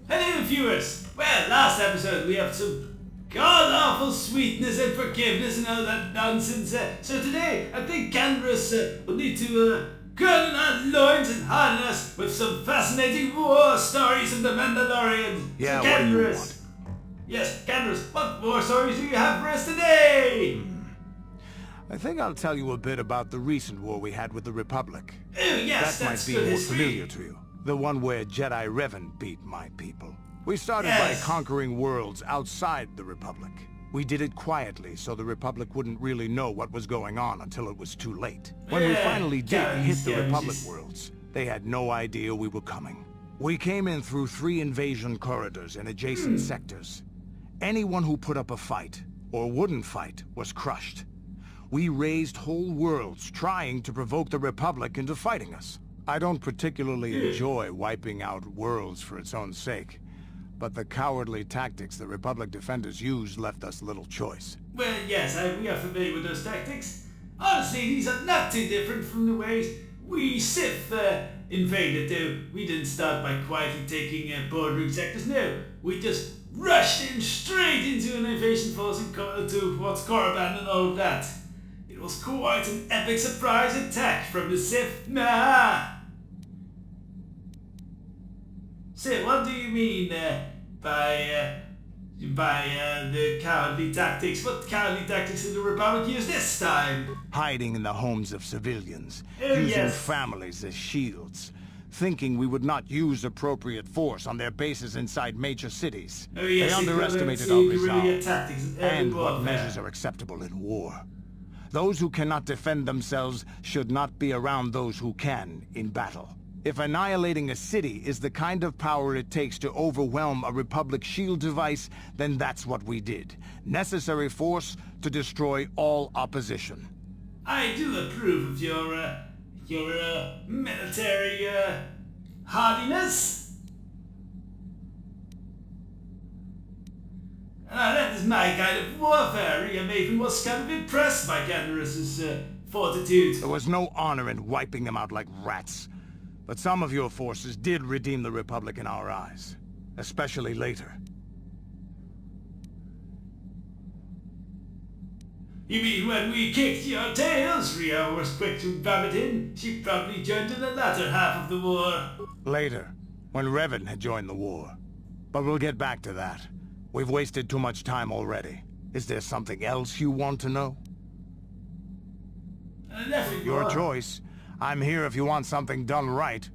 Hello viewers! Well, last episode we have some god-awful sweetness and forgiveness and all that nonsense. So today, I think Canberus will need to girdle our loins and harden us with some fascinating war stories of the Mandalorian. Yeah, so what do you want? Yes, Canberus, what war stories do you have for us today? I think I'll tell you a bit about the recent war we had with the Republic. Oh yes, That might that's be good more history. familiar to you. The one where Jedi Revan beat my people. We started Yes. by conquering worlds outside the Republic. We did it quietly so the Republic wouldn't really know what was going on until it was too late. When we Yeah, finally did hit the yeah, Republic just- worlds, they had no idea we were coming. We came in through 3 invasion corridors in adjacent sectors. Anyone who put up a fight, or wouldn't fight, was crushed. We raised whole worlds trying to provoke the Republic into fighting us. I don't particularly enjoy wiping out worlds for its own sake, but the cowardly tactics the Republic defenders used left us little choice. Well, yes, we are familiar with those tactics. Honestly, these are not too different from the ways we Sith invaded, though. We didn't start by quietly taking boardroom sectors, no. We just rushed in straight into an invasion force towards Korriban and all of that. It was quite an epic surprise attack from the Sith. Nah! Sith, what do you mean by the cowardly tactics? What cowardly tactics did the Republic use this time? Hiding in the homes of civilians, Oh, using yes. families as shields, thinking we would not use appropriate force on their bases inside major cities. Oh yes, They underestimated our guerrilla resolve tactics and what warfare. measures are acceptable in war. Those who cannot defend themselves should not be around those who can in battle. If annihilating a city is the kind of power it takes to overwhelm a Republic shield device, then that's what we did. Necessary force to destroy all opposition. I do approve of your military hardiness. That is my kind of warfare. Ria Maven was kind of impressed by Canberus's fortitude. There was no honor in wiping them out like rats. But some of your forces did redeem the Republic in our eyes. Especially later. You mean when we kicked your tails? Ria was quick to rub it in. She probably joined in the latter half of the war. Later, when Revan had joined the war. But we'll get back to that. We've wasted too much time already. Is there something else you want to know? Your choice. I'm here if you want something done right.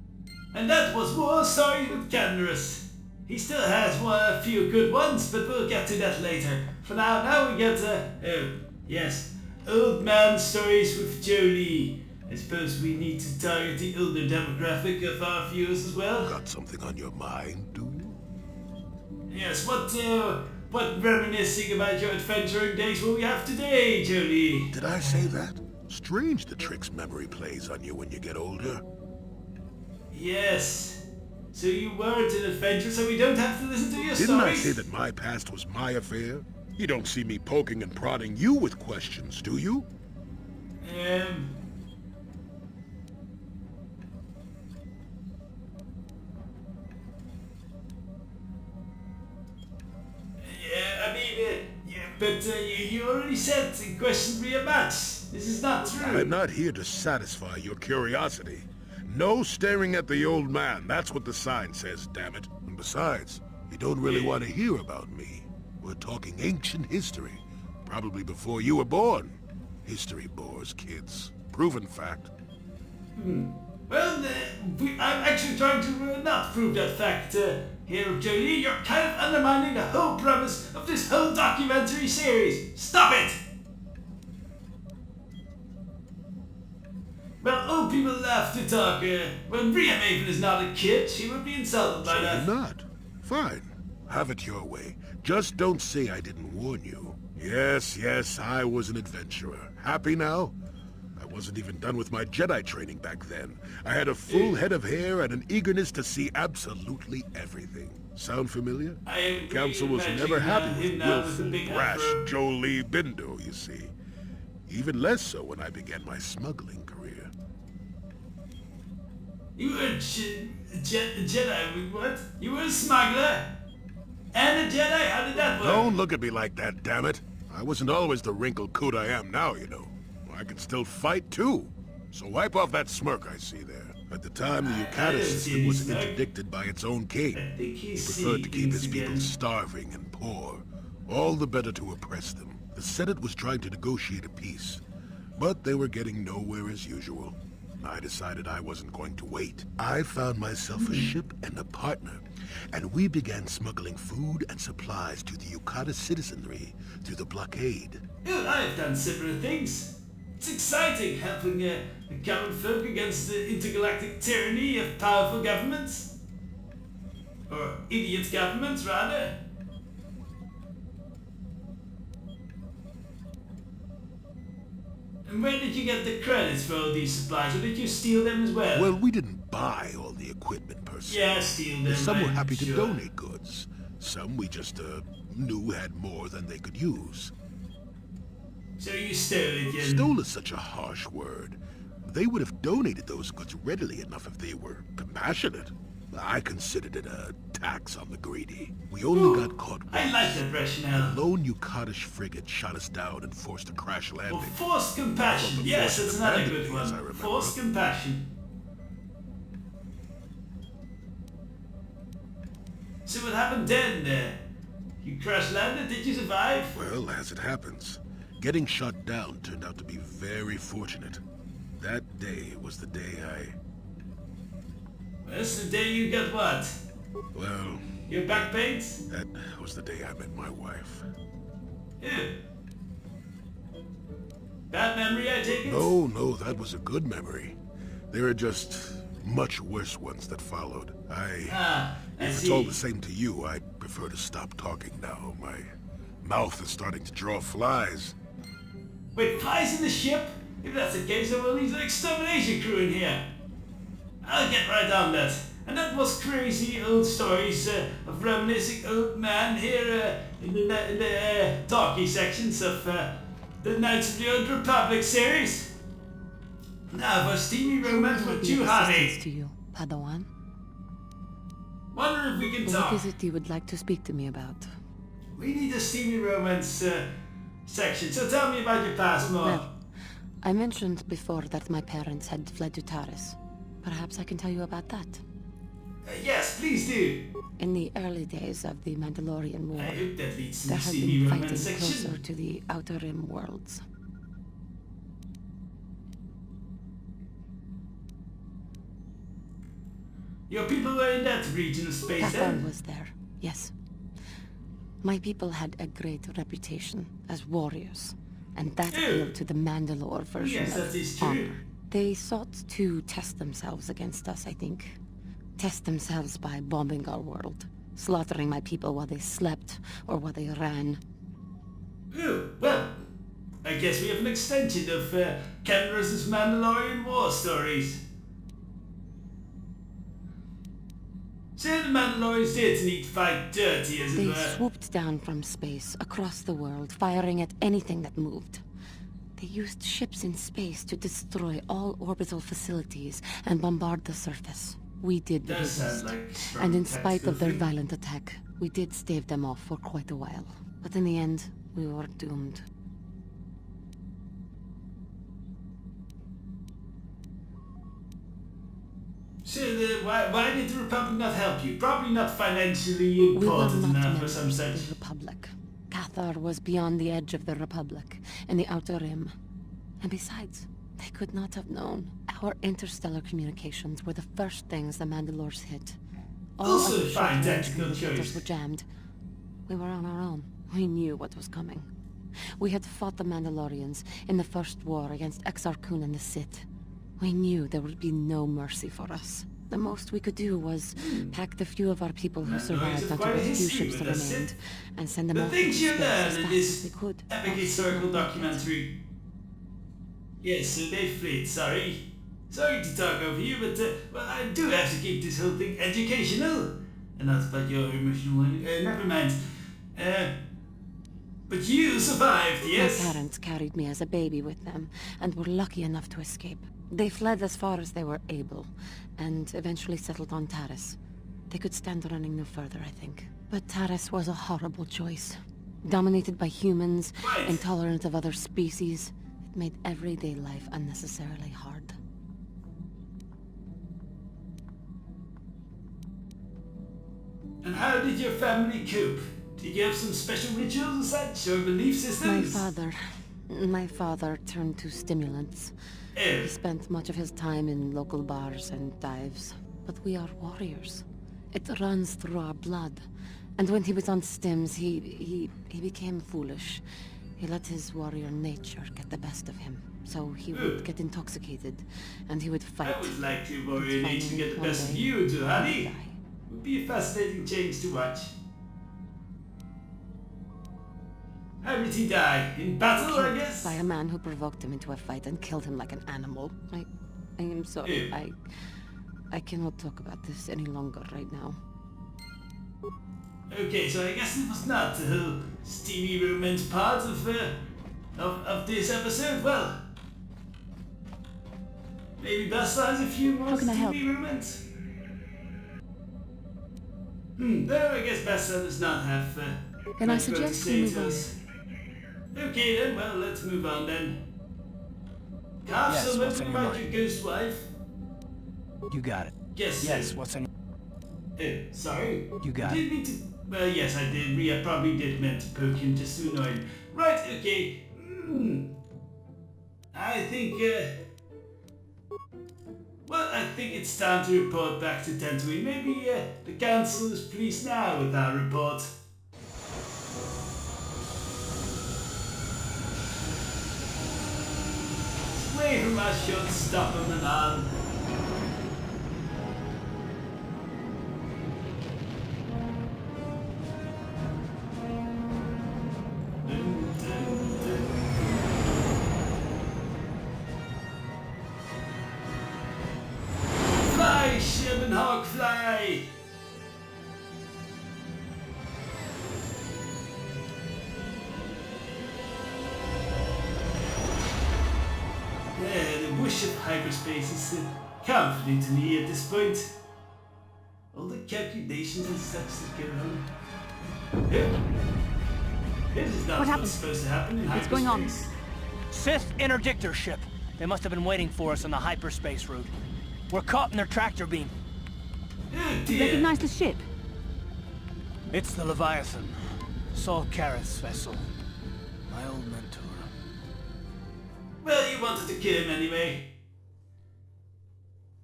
And that was war stories with Canberus. He still has a few good ones, but we'll get to that later. For now we get oh yes, old man stories with Jolie. I suppose we need to target the older demographic of our viewers as well. Got something on your mind, do you? Yes, what reminiscing about your adventuring days will we have today, Jolie? Did I say that? Strange the tricks memory plays on you when you get older. Yes. So you weren't an adventurer, so we don't have to listen to your Didn't I stories? say that my past was my affair? You don't see me poking and prodding you with questions, do you? Yeah, I mean, but you already said question Ria Max. This is not true. I'm not here to satisfy your curiosity. No staring at the old man. That's what the sign says, damn it. And besides, you don't really want to hear about me. We're talking ancient history. Probably before you were born. History bores kids. Proven fact. Well, I'm actually trying to not prove that fact here, Jolie. You're kind of undermining the whole premise of this whole documentary series. Stop it! Well, old people love to talk. When Ria Maven is not a kid, she would be insulted by So that. you're not. Fine. Have it your way. Just don't say I didn't warn you. Yes, I was an adventurer. Happy now? I wasn't even done with my Jedi training back then. I had a full head of hair and an eagerness to see absolutely everything. Sound familiar? I Council was imagine never happy him with now with the willful, big brash afro. Jolie Bindo, you see. Even less so when I began my smuggling career. You were a Jedi, what? You were a smuggler? And a Jedi? How did that work? Don't look at me like that, damn it. I wasn't always the wrinkled coot I am now, you know. I can still fight, too. So wipe off that smirk I see there. At the time, the Yukata system was interdicted by its own king. He preferred to keep his people starving and poor, all the better to oppress them. The Senate was trying to negotiate a peace, but they were getting nowhere as usual. I decided I wasn't going to wait. I found myself a ship and a partner, and we began smuggling food and supplies to the Yukata citizenry through the blockade. Well, I've done similar things. It's exciting helping the common folk against the intergalactic tyranny of powerful governments. Or idiot governments, rather. And where did you get the credits for all these supplies, or did you steal them as well? Well, we didn't buy all the equipment per se. Yeah, steal them. Some were I'm happy to sure. donate goods. Some we just knew had more than they could use. So you stole it, you... Stole is such a harsh word. They would have donated those goods readily enough if they were compassionate. I considered it a tax on the greedy. We only got caught once. I like that rationale. A lone Yukatish frigate shot us down and forced a crash landing. Well, forced compassion. Well, the Yes, force that's another abandoned good me, as I one. remember. Forced compassion. So what happened then? You crash landed? Did you survive? Well, as it happens, getting shot down turned out to be very fortunate. That day was the day That's the day you got what? well, Your back pains? that was the day I met my wife. Yeah. Bad memory, I take it? No, that was a good memory. There are just much worse ones that followed. I If it's see. all the same to you, I'd prefer to stop talking now. My mouth is starting to draw flies. Wait, flies in the ship? If that's the case, then we'll need an extermination crew in here. I'll get right on that. And that was crazy old stories of reminiscing old man here in the talkie sections of the Knights of the Old Republic series. Now for steamy romance with you, honey. To you, Padawan. Wonder if we can What talk. is it you would like to speak to me about? We need a steamy romance section, so tell me about your past more. Well, I mentioned before that my parents had fled to Taris. Perhaps I can tell you about that. Yes, please do. In the early days of the Mandalorian War, I hope that leads to there the had steamy been romance fighting section. closer to the Outer Rim worlds. Your people were in that region of space KotOR then? was there, yes. My people had a great reputation as warriors, and that appealed to the Mandalore version Yes, that of is true. honor. They sought to test themselves against us, I think. Test themselves by bombing our world, slaughtering my people while they slept or while they ran. Ooh, well, I guess we have an extension of Ken vs. Mandalorian war stories. So the Mandalorians did need to fight dirty, as it They were. swooped down from space, across the world, firing at anything that moved. They used ships in space to destroy all orbital facilities and bombard the surface. We did Does resist. sound like a strong And in spite of their tactical thing. violent attack, we did stave them off for quite a while. But in the end, we were doomed. So why did the Republic not help you? Probably not financially We were important not enough or members some of such. the Republic. KotOR was beyond the edge of the Republic, in the Outer Rim. And besides, they could not have known. Our interstellar communications were the first things the Mandalores hit. All Also other a fine short-range tactical communicators choice. were jammed. We were on our own. We knew what was coming. We had fought the Mandalorians in the first war against Exar Kun and the Sith. We knew there would be no mercy for us. The most we could do was pack the few of our people who Mandalorians survived have onto quite a the few history ships with that the Sith. remained and send them The off things into you space learn as in fast this as we could. epic Or historical not make it. documentary. Yes, so they fled, sorry. Sorry to talk over you, but well, I do have to keep this whole thing educational. And not about your emotional... never mind. But you survived, yes? My parents carried me as a baby with them, and were lucky enough to escape. They fled as far as they were able, and eventually settled on Taris. They could stand running no further, I think. But Taris was a horrible choice. Dominated by humans, Right. intolerant of other species, it made everyday life unnecessarily hard. And how did your family cope? Did you have some special rituals or such, or belief systems? My father turned to stimulants. Oh. He spent much of his time in local bars and dives. But we are warriors. It runs through our blood. And when he was on stims, he became foolish. He let his warrior nature get the best of him. So he would get intoxicated, and he would fight. I would like to warrior And nature to get the finally, best of one day, you too, honey. he died. Would be a fascinating change to watch. How did he die? In battle, I guess? By a man who provoked him into a fight and killed him like an animal. I am sorry. Ew. I cannot talk about this any longer right now. Okay, so I guess it was not the whole steamy romance part of this episode. Well, maybe Buster has a few more How can I help? steamy romance. No, I guess Buster does not have. Then I much more to suggest say we move to on. us. Okay then, well, let's move on then. Have Yes, someone what's on your about mind? your ghost wife? You got it. Yes. Yes, what's in... Sorry. You got Didn't mean to. Well, yes, I did. Ria probably did meant to poke him just to annoy him. Right. Okay. I think. Well, I think it's time to report back to Tatooine. Maybe the council is pleased now with our report. Away from us, short stop on the arm. Fly, Sherman Hawk, fly! The wish of hyperspace is comforting to me at this point. All the calculations and such that go on. This is not What happened? what's supposed to happen in What's going on? hyperspace. Sith interdictor ship. They must have been waiting for us on the hyperspace route. We're caught in their tractor beam. Oh dear. Recognize the ship? It's the Leviathan. Saul Karath's vessel. My old mentor. Well, you wanted to kill him anyway.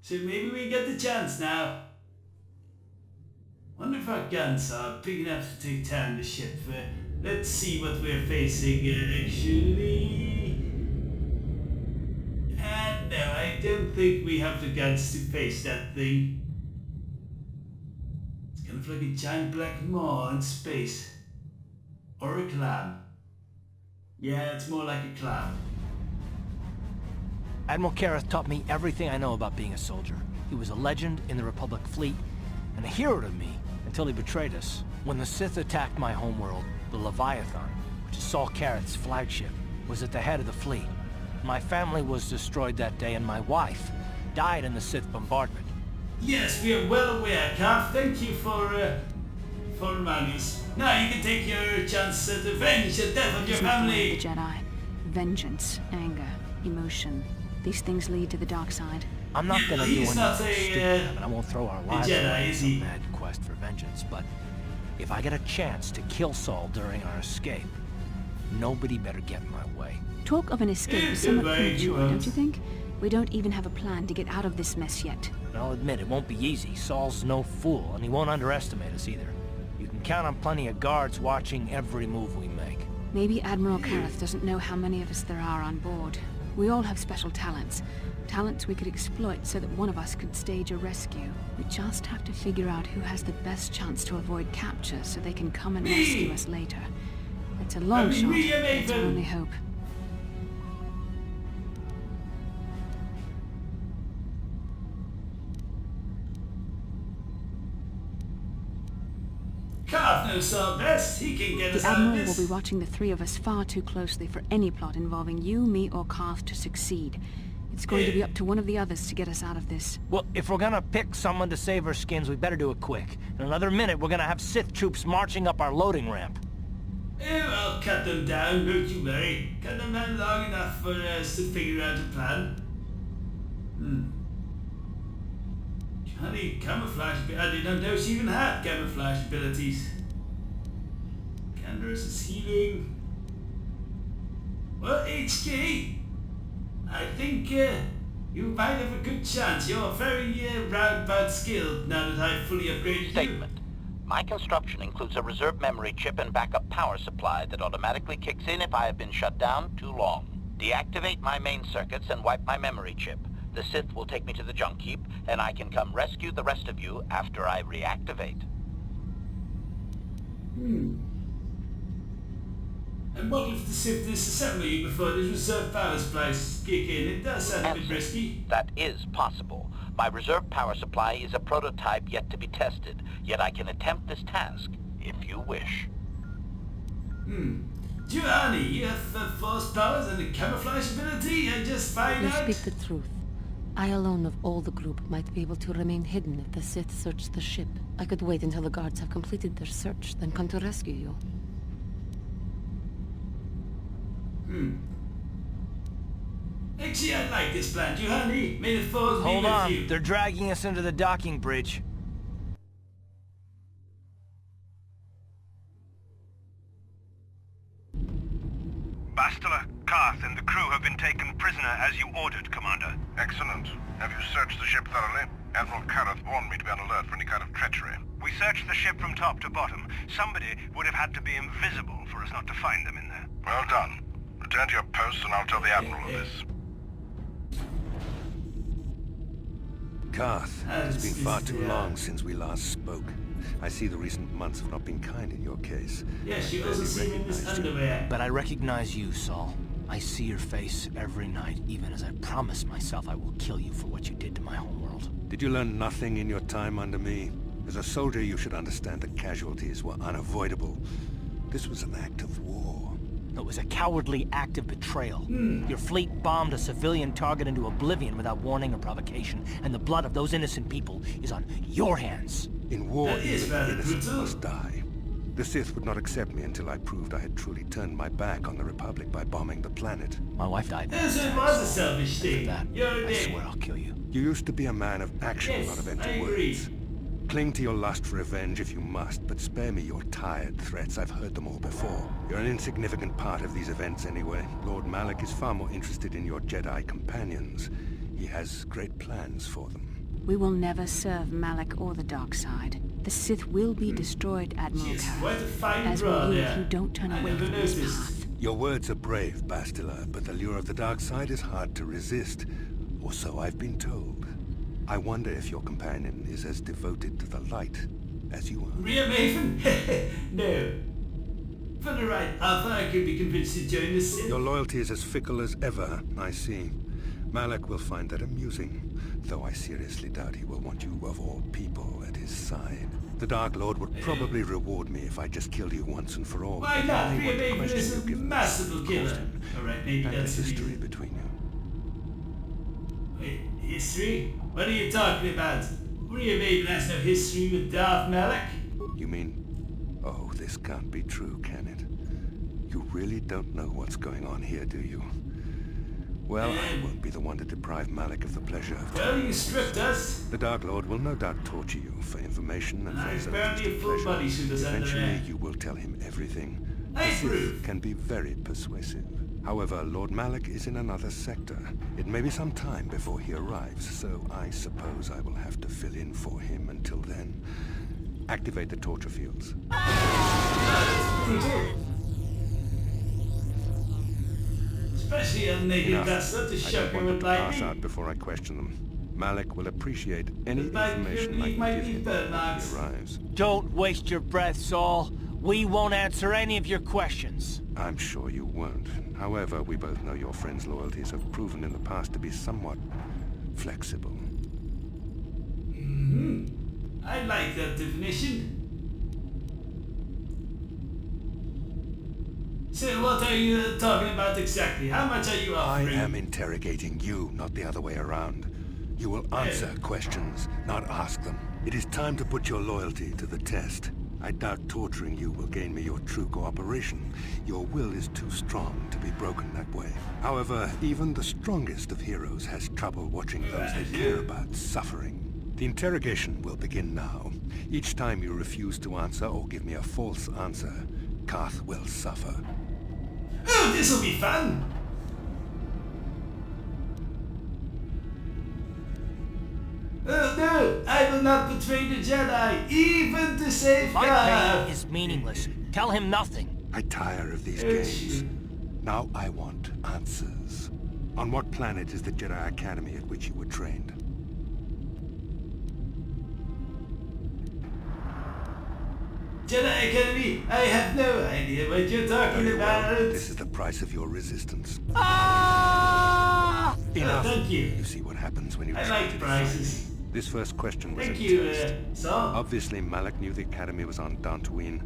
So maybe we get the chance now. Wonder if our guns are big enough to take down the ship. Let's see what we're facing actually. And no, I don't think we have the guns to face that thing. It's kind of like a giant black maw in space. Or a clown. Yeah, it's more like a clown. Admiral Karath taught me everything I know about being a soldier. He was a legend in the Republic fleet, and a hero to me until he betrayed us. When the Sith attacked my homeworld, the Leviathan, which is Saul Karath's flagship, was at the head of the fleet. My family was destroyed that day, and my wife died in the Sith bombardment. Yes, we are well aware, Carl. Thank you for reminding us. Now you can take your chance to avenge the death of your It's not the way family. of the Jedi. Vengeance, anger, emotion. These things lead to the dark side. I'm not gonna do He's not anything a, stupid. I mean, I won't throw our lives Jedi, away in is he? some mad quest for vengeance, but if I get a chance to kill Saul during our escape, nobody better get in my way. Talk of an escape is somewhat Goodbye, you premature, won't. don't you think? We don't even have a plan to get out of this mess yet. And I'll admit, it won't be easy. Saul's no fool, and he won't underestimate us either. You can count on plenty of guards watching every move we make. Maybe Admiral Karath doesn't know how many of us there are on board. We all have special talents. Talents we could exploit so that one of us could stage a rescue. We just have to figure out who has the best chance to avoid capture so they can come and rescue us later. It's a long shot, but Ria it's our Maven. only hope. Karath knows Saul best. He can get us The out of Admiral will this. be watching the three of us far too closely for any plot involving you, me, or Karath to succeed. It's going to be up to one of the others to get us out of this. Well, if we're gonna pick someone to save our skins, we better do it quick. In another minute, we're gonna have Sith troops marching up our loading ramp. I'll cut them down, don't you worry. Cut them down long enough for us to figure out a plan. Honey, camouflage... I didn't know she even had camouflage abilities. Candace is healing. Well, HK, I think you might have a good chance. You're very roundabout skilled now that I've fully upgraded Statement. My construction includes a reserve memory chip and backup power supply that automatically kicks in if I have been shut down too long. Deactivate my main circuits and wipe my memory chip. The Sith will take me to the junk heap, and I can come rescue the rest of you after I reactivate. And what if the Sith disassemble you before the reserve power supplies kick in? It does sound a bit Answer. risky. That is possible. My reserve power supply is a prototype yet to be tested, yet I can attempt this task, if you wish. Giovanni, you have force powers and a camouflage ability, and just find You out... speak the truth. I alone of all the group might be able to remain hidden if the Sith search the ship. I could wait until the guards have completed their search, then come to rescue you. Actually, I like this plan, Giovanni. May the force be Hold with on, you. they're dragging us into the docking bridge. Bastila, Karath, and the crew have been taken prisoner as you ordered, Commander. Excellent. Have you searched the ship thoroughly? Admiral Karath warned me to be on alert for any kind of treachery. We searched the ship from top to bottom. Somebody would have had to be invisible for us not to find them in there. Well done. Return to your posts and I'll tell the Admiral of this. Karath, it's been far too long since we last spoke. I see the recent months have not been kind in your case. Yes, you I also barely see him in this recognized you. underwear. But I recognize you, Saul. I see your face every night, even as I promise myself I will kill you for what you did to my homeworld. Did you learn nothing in your time under me? As a soldier, you should understand that casualties were unavoidable. This was an act of war. It was a cowardly act of betrayal. Your fleet bombed a civilian target into oblivion without warning or provocation, and the blood of those innocent people is on your hands. In war, That is even the rather innocent brutal. must die. The Sith would not accept me until I proved I had truly turned my back on the Republic by bombing the planet. My wife died. Yes, it was a selfish And for thing. that, You're a I dick. swear I'll kill you. You used to be a man of action, Yes, not of I empty agree. words. Cling to your lust for revenge if you must, but spare me your tired threats. I've heard them all before. You're an insignificant part of these events anyway. Lord Malak is far more interested in your Jedi companions. He has great plans for them. We will never serve Malak or the dark side. The Sith will be destroyed, Admiral She's quite a Karath. fine As broad will you there. if you don't turn I away never from this noticed. path. Your words are brave, Bastila, but the lure of the dark side is hard to resist. Or so I've been told. I wonder if your companion is as devoted to the light as you are. Ria Maven? No. For the right offer, I could be convinced to join the Sith. Your loyalty is as fickle as ever, I see. Malak will find that amusing, though I seriously doubt he will want you of all people at his side. The Dark Lord would probably reward me if I just killed you once and for all. Why I not? only Ria want to Maven question is you a given the masterful caused killer. him, Alright, maybe and the that's the history reason. between you. Wait, history? What are you talking about? Ria Maven has no history with Darth Malak. You mean... Oh, this can't be true, can it? You really don't know what's going on here, do you? Well, I won't be the one to deprive Malak of the pleasure of Well, you stripped us. The Dark Lord will no doubt torture you for information and for his own Apparently a distant full pleasure. bodysuit is under Eventually, there. you will tell him everything. I The Sith approve. can be very persuasive. However, Lord Malak is in another sector. It may be some time before he arrives, so I suppose I will have to fill in for him until then. Activate the torture fields. Especially a naked Enough. bastard to I shock don't her want them with to pass out lightning. before I question them. Malak will appreciate any It might information I be- can might give be him burn when marks. he arrives. Don't waste your breath, Saul. We won't answer any of your questions. I'm sure you won't. However, we both know your friend's loyalties have proven in the past to be somewhat flexible. I like that definition. So what are you talking about exactly? How much are you I offering? am interrogating you, not the other way around. You will answer questions, not ask them. It is time to put your loyalty to the test. I doubt torturing you will gain me your true cooperation. Your will is too strong to be broken that way. However, even the strongest of heroes has trouble watching those they care about suffering. The interrogation will begin now. Each time you refuse to answer or give me a false answer, Koth will suffer. Oh, this'll be fun! Oh no! I will not betray the Jedi, even to save My God! pain is meaningless. Tell him nothing. I tire of these games. Now I want answers. On what planet is the Jedi Academy at which you were trained? Jedi Academy, I have no idea what you're talking Very well. about. This is the price of your resistance. Ah! Enough. Thank you. You see what happens when you I try like to prices. defy me. This first question was Thank a you, test. Saul. Obviously, Malak knew the Academy was on Dantooine,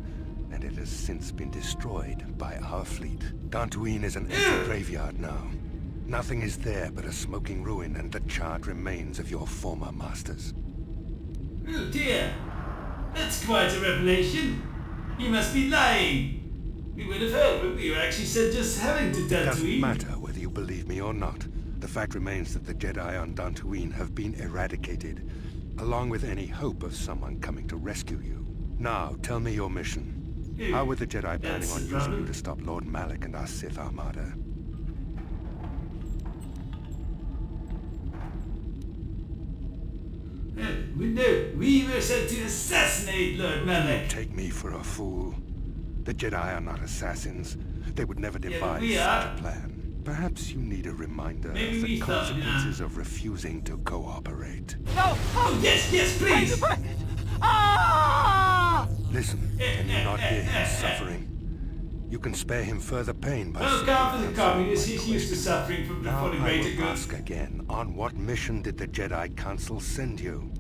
and it has since been destroyed by our fleet. Dantooine is an empty graveyard now. Nothing is there but a smoking ruin and the charred remains of your former masters. Oh dear. That's quite a revelation. You must be lying. We would have heard what we were actually said just having to It doesn't Dantooine. matter whether you believe me or not. The fact remains that the Jedi on Dantooine have been eradicated, along with any hope of someone coming to rescue you. Now, tell me your mission. How were the Jedi planning That's on the using problem. you to stop Lord Malak and our Sith Armada? We were sent to assassinate Lord Malak. Take me for a fool. The Jedi are not assassins. They would never devise we such are. a plan. Perhaps you need a reminder Maybe of we the thought, consequences of refusing to cooperate. No! Oh, yes, please! Ah! Listen, can you not hear him suffering? You can spare him further pain by Well, simply God for the answering communists, my he's used to question. suffering from the Now fully I rated will goods. ask again, on what mission did the Jedi Council send you?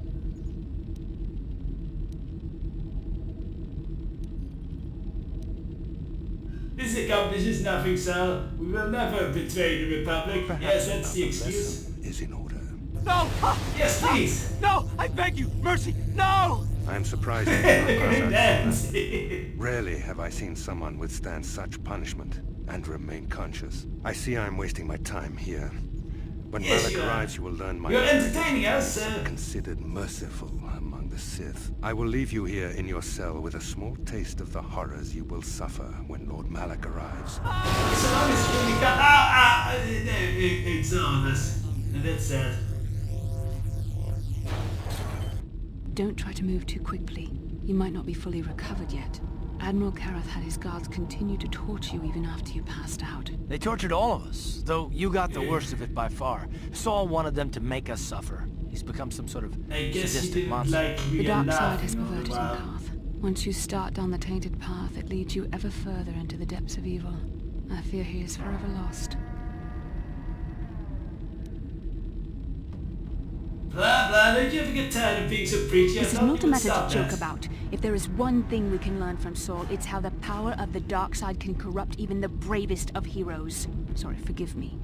This accomplishes nothing, sir. We will never betray the Republic. Yes, that's the another excuse. lesson is in order. No! Ah! Yes, please! No! I beg you! Mercy! No! I am surprised you did not pass out That's sooner. it. Rarely have I seen someone withstand such punishment and remain conscious. I see I'm wasting my time here. When Yes, Malak you are. arrives, you will learn my You're identity entertaining us, is sir. considered merciful among the Sith. I will leave you here in your cell with a small taste of the horrors you will suffer when Lord Malak arrives. So long as you can... It's on us. And that's sad. Don't try to move too quickly. You might not be fully recovered yet. Admiral Karath had his guards continue to torture you even after you passed out. They tortured all of us, though you got the worst of it by far. Saul wanted them to make us suffer. He's become some sort of I guess he sadistic didn't monster. like The real dark side laughing has all the perverted while. him, Koth. Once you start down the tainted path, it leads you ever further into the depths of evil. I fear he is forever lost. Blah, blah, don't you ever get tired of being so preachy? This is I thought not a you would matter to stop joke that. about. If there is one thing we can learn from Saul, it's how the power of the dark side can corrupt even the bravest of heroes. Sorry, forgive me.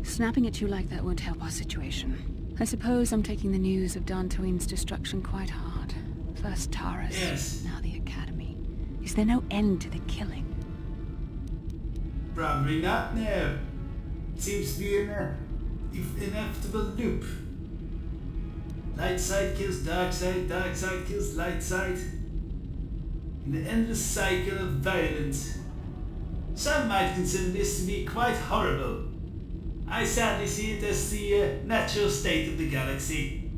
Snapping at you like that won't help our situation. I suppose I'm taking the news of Dantooine's destruction quite hard. First Taurus, Yes. now the Academy. Is there no end to the killing? Probably not, no. Seems to be an inevitable loop. Light side kills dark side kills light side. In the endless cycle of violence. Some might consider this to be quite horrible. I sadly see it as the natural state of the galaxy.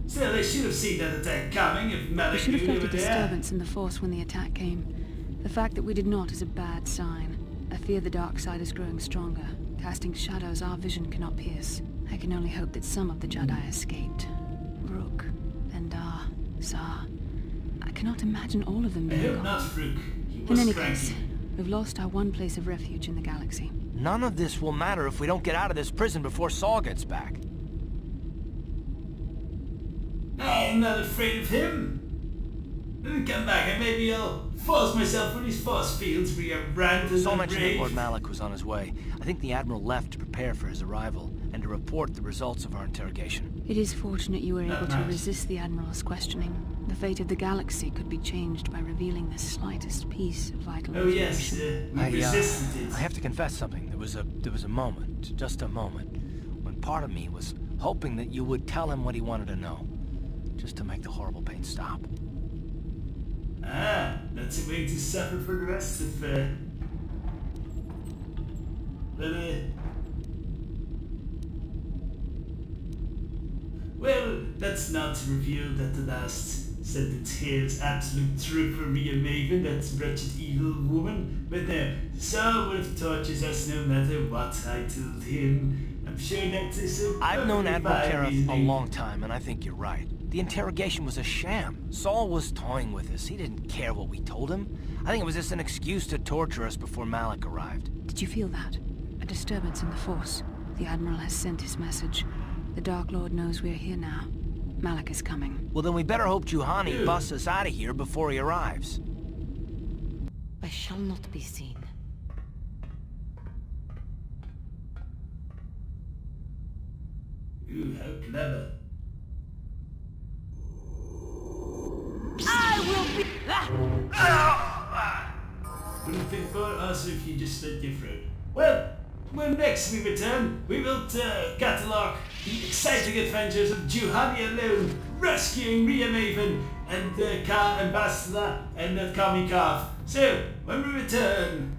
Still, they should have seen that attack coming if We Malak should have knew felt they a were there. disturbance in the Force when the attack came. The fact that we did not is a bad sign. I fear the dark side is growing stronger, casting shadows our vision cannot pierce. I can only hope that some of the Jedi escaped. Rook, Vendar, Zar. I cannot imagine all of them I being hope gone. not, Fruke. He In was any cranky. case, we've lost our one place of refuge in the galaxy. None of this will matter if we don't get out of this prison before Saul gets back. I'm not afraid of him. Then come back and maybe I'll force myself through these force fields where you rant Saul and mentioned that rave. Lord Malik was on his way. I think the Admiral left to prepare for his arrival and to report the results of our interrogation. It is fortunate you were able to nice. resist the Admiral's questioning. The fate of the galaxy could be changed by revealing the slightest piece of vital Oh yes, information. we resisted it. I have to confess something. There was a moment, just a moment, when part of me was hoping that you would tell him what he wanted to know, just to make the horrible pain stop. Ah, that's a way to suffer for the rest of, well, that's not revealed that the last sentence here is absolute truth for Ria Maven, that's wretched evil woman. But no, Saul would have tortured us no matter what I told him. I'm sure that is a I've known perfectly Admiral fine Karath a reasoning. long time, and I think you're right. The interrogation was a sham. Saul was toying with us. He didn't care what we told him. I think it was just an excuse to torture us before Malik arrived. Did you feel that? A disturbance in the Force. The Admiral has sent his message. The Dark Lord knows we're here now. Malik is coming. Well, then we better hope Juhani busts us out of here before he arrives. I shall not be seen. Ooh, how clever. Wouldn't fit for us if you just slit your throat. Well, when next we return, we will catalog the exciting adventures of Juhani alone, rescuing Ria Maven and Car Ambassador and Kami Karth. So, when we return,